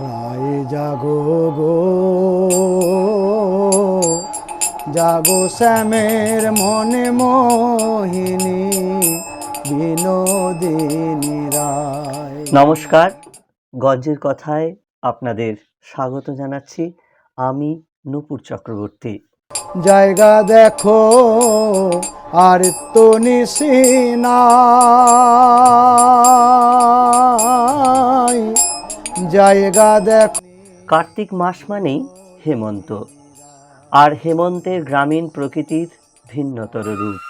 রায় জাগো গো, জাগো শ্যামের মনে মোহিনী বিনোদিনী রায়। নমস্কার, গঞ্জের কথায় আপনাদের স্বাগত জানাচ্ছি। আমি নূপুর চক্রবর্তী। জায়গা দেখো আর তো নিশি নাই, জায়গা দেখো। কার্তিক মাস মানেই হেমন্ত, আর হেমন্তের গ্রামীণ প্রকৃতির ভিন্নতর রূপ।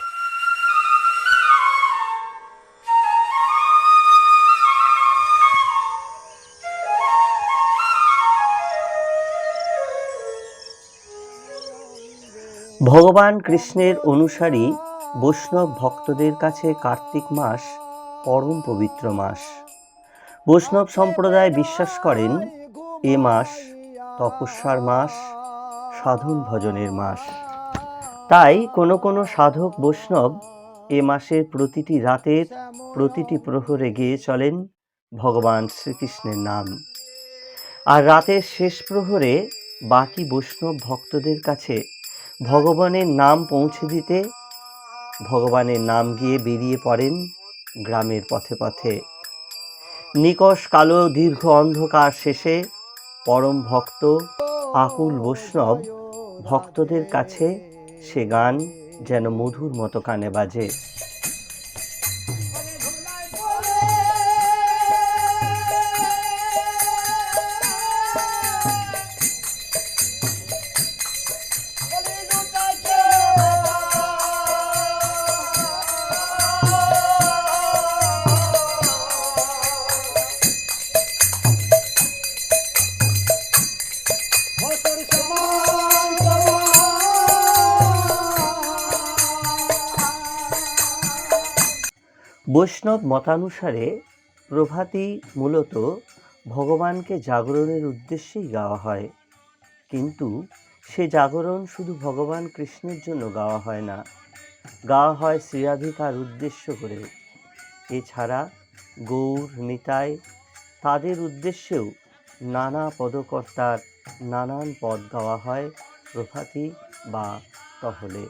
ভগবান কৃষ্ণের অনুসারী বৈষ্ণব ভক্তদের কাছে কার্তিক মাস পরম পবিত্র মাস। বৈষ্ণব সম্প্রদায় বিশ্বাস করেন এ মাস তপস্যার মাস, সাধন ভজনের মাস। তাই কোনো কোনো সাধক বৈষ্ণব এ মাসের প্রতিটি রাতের প্রতিটি প্রহরে গেয়ে চলেন ভগবান শ্রীকৃষ্ণের নাম। আর রাতের শেষ প্রহরে বাকি বৈষ্ণব ভক্তদের কাছে ভগবানের নাম পৌঁছে দিতে ভগবানের নাম গিয়ে বেরিয়ে পড়েন গ্রামের পথে পথে। নিকষ কালো দীর্ঘ অন্ধকার শেষে পরম ভক্ত আকুল বৈষ্ণব ভক্তদের কাছে সে গান যেন মধুর মতো কানে বাজে। বৈষ্ণব মতানুসারে প্রভাতী মূলত ভগবানকে জাগরণের উদ্দেশ্যেই গাওয়া হয়, কিন্তু সে জাগরণ শুধু ভগবান কৃষ্ণের জন্য গাওয়া হয় না, গাওয়া হয় শ্রীরাধিকার উদ্দেশ্য করে। এছাড়া গৌর নিতাই তাদের উদ্দেশ্যেও নানা পদকর্তার নানান পদ গাওয়া হয় প্রভাতী বা টহলে।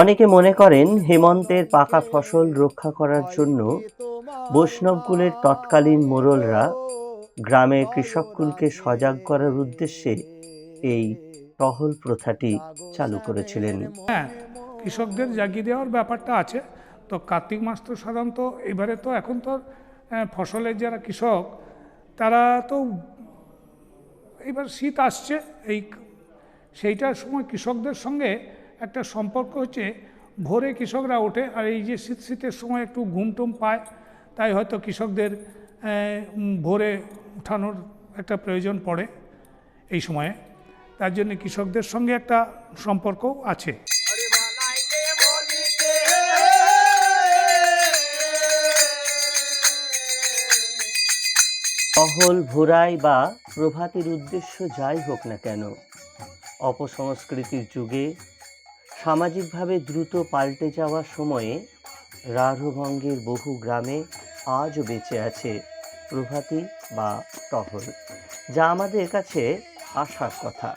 অনেকে মনে করেন হেমন্তের পাকা ফসল রক্ষা করার জন্য বৈষ্ণবকুলের তৎকালীন মোড়লরা গ্রামের কৃষককুলকে সজাগ করার উদ্দেশ্যে এই টহল প্রথাটি চালু করেছিলেন। হ্যাঁ, কৃষকদের জাগিয়ে দেওয়ার ব্যাপারটা আছে। তো কার্তিক মাস তো সাধারণত এবারে তো এখন তো ফসলের যারা কৃষক তারা তো এবার শীত আসছে, সেইটার সময় কৃষকদের সঙ্গে একটা সম্পর্ক হচ্ছে ভোরে কৃষকরা ওঠে, আর এই যে শীতের সময় একটু ঘুম টুম পায়, তাই হয়তো কৃষকদের ভোরে উঠানোর একটা প্রয়োজন পড়ে এই সময়ে। তার জন্য কৃষকদের সঙ্গে একটা সম্পর্ক আছে। টহল, ভোরাই বা প্রভাতের উদ্দেশ্য যাই হোক না কেন, অপসংস্কৃতির যুগে সামাজিকভাবে দ্রুত পাল্টে যাওয়ার সময়ে রাঢ়বঙ্গের বহু গ্রামে আজও বেঁচে আছে প্রভাতী বা টহল, যা আমাদের কাছে আশার কথা।